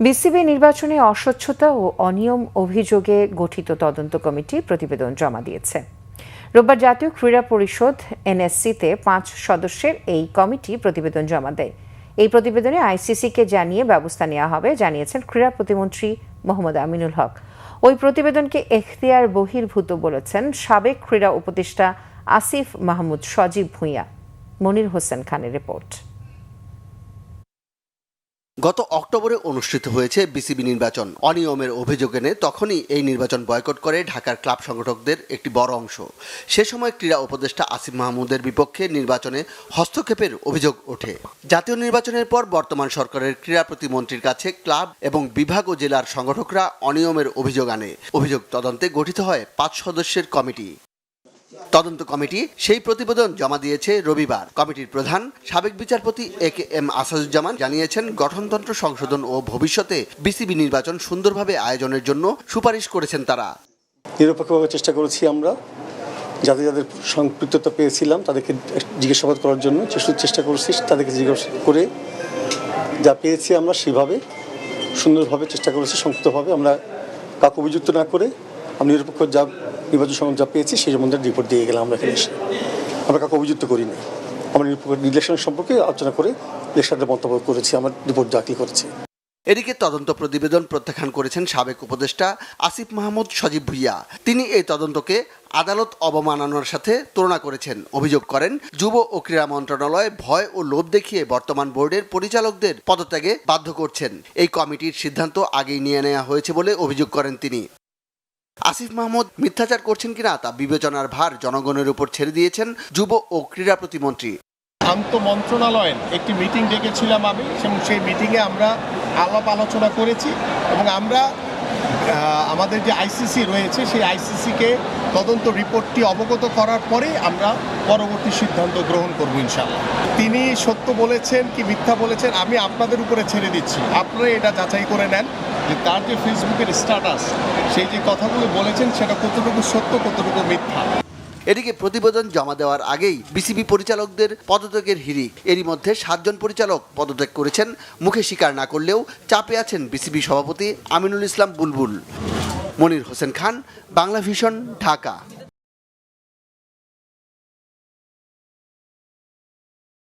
BCB নির্বাচনে অস্বচ্ছতা ও অনিয়ম অভিযোগে গঠিত তদন্ত কমিটি প্রতিবেদন জমা দিয়েছে। রোববার জাতীয় ক্রীড়া পরিষদ এনএসসিতে 5 সদস্যের এই কমিটি প্রতিবেদন জমা দেয়। এই প্রতিবেদনে আইসিসিকে জানিয়ে ব্যবস্থা নেওয়া হবে জানিয়েছেন ক্রীড়া প্রতিমন্ত্রী মোহাম্মদ আমিনুল হক। ওই প্রতিবেদনকে এখতিয়ার বহির্ভূত বলেছেন সাবেক ক্রীড়া উপদেষ্টা আসিফ মাহমুদ সজীব ভুঁইয়া। মনির হোসেন খানের রিপোর্ট। গত অক্টোবরে অনুষ্ঠিত হয়েছে বিসিবি নির্বাচন। অনিয়মের অভিযোগ এনে তখনই এই নির্বাচন বয়কট করে ঢাকার ক্লাব সংগঠকদের একটি বড় অংশ। সে সময় ক্রীড়া উপদেষ্টা আসিফ মাহমুদের বিপক্ষে নির্বাচনে হস্তক্ষেপের অভিযোগ ওঠে। জাতীয় নির্বাচনের পর বর্তমান সরকারের ক্রীড়া প্রতিমন্ত্রীর কাছে ক্লাব এবং বিভাগ ও জেলার সংগঠকরা অনিয়মের অভিযোগ আনে। অভিযোগ তদন্তে গঠিত হয় 5 সদস্যের কমিটি। তদন্ত কমিটি সেই প্রতিবেদন জমা দিয়েছে রবিবার। কমিটির প্রধান সাবেক বিচারপতি এ.কে.এম. আসাদুজ্জামান জানিয়েছেন, গঠনতন্ত্র সংশোধন ও ভবিষ্যতে বিসিবি নির্বাচন সুন্দরভাবে আয়োজনের জন্য সুপারিশ করেছেন তারা। নিরপেক্ষভাবে চেষ্টা করেছি আমরা, যাদের যাদের সম্পৃক্ততা পেয়েছিলাম তাদেরকে জিজ্ঞাসাবাদ করার জন্য চেষ্টা করেছি। তাদেরকে জিজ্ঞাসা করে যা পেয়েছি আমরা সেভাবে সুন্দরভাবে চেষ্টা করেছি। সংক্ষিপ্তভাবে আমরা কাউকে অভিযুক্ত না করে আমি নিরপেক্ষ যা নির্বাচন সম্বন্ধে যা পেয়েছি সেই সম্বন্ধে রিপোর্ট দিয়ে গেলাম। আমরা এখানে এসে আমরা কাউকে অভিযুক্ত করিনি। আমরা ইলেকশন সম্পর্কে আলোচনা করে ইলেকশনের মন্তব্য করেছি, আমার রিপোর্ট দাখিল করেছি। এদিকে তদন্ত প্রতিবেদন প্রত্যাখ্যান করেছেন সাবেক উপদেষ্টা আসিফ মাহমুদ সজীব ভুঁইয়া। তিনি এই তদন্তকে আদালত অবমাননার সাথে তুলনা করেছেন। অভিযোগ করেন, যুব ও ক্রীড়া মন্ত্রণালয় ভয় ও লোভ দেখিয়ে বর্তমান বোর্ডের পরিচালকদের পদত্যাগে বাধ্য করছেন। এই কমিটির সিদ্ধান্ত আগেই নিয়ে নেওয়া হয়েছে বলে অভিযোগ করেন তিনি। আসিফ মাহমুদ মিথ্যাচার করছেন কিনা তা বিবেচনার ভার জনগণের উপর ছেড়ে দিয়েছেন যুব ও ক্রীড়া প্রতিমন্ত্রী। আন্ত মন্ত্রণালয়ের একটি মিটিং ডেকেছিলাম আমি, এবং সেই মিটিংয়ে আমরা আলাপ আলোচনা করেছি এবং আমরা আমাদের যে আইসিসি রয়েছে সেই আইসিসিকে তদন্ত রিপোর্টটি অবগত করার পরে আমরা পরবর্তী সিদ্ধান্ত গ্রহণ করব ইনশাআল্লাহ। তিনি সত্য বলেছেন কি মিথ্যা বলেছেন আমি আপনাদের উপরে ছেড়ে দিচ্ছি। আপনারা এটা যাচাই করে নেন যে তার যে ফেসবুকের স্ট্যাটাস, সেই যে কথাগুলো বলেছেন সেটা কতটুকু সত্য কতটুকু মিথ্যা। এদিকে প্রতিবেদন জমা দেওয়ার আগেই বিসিবি পরিচালকদের পদত্যাগের হিড়িক। এরই মধ্যে 7 জন পরিচালক পদত্যাগ করেছেন। মুখে স্বীকার না করলেও চাপে আছেন বিসিবি সভাপতি আমিনুল ইসলাম বুলবুল। মনির হোসেন খান, বাংলা ভিশন, ঢাকা।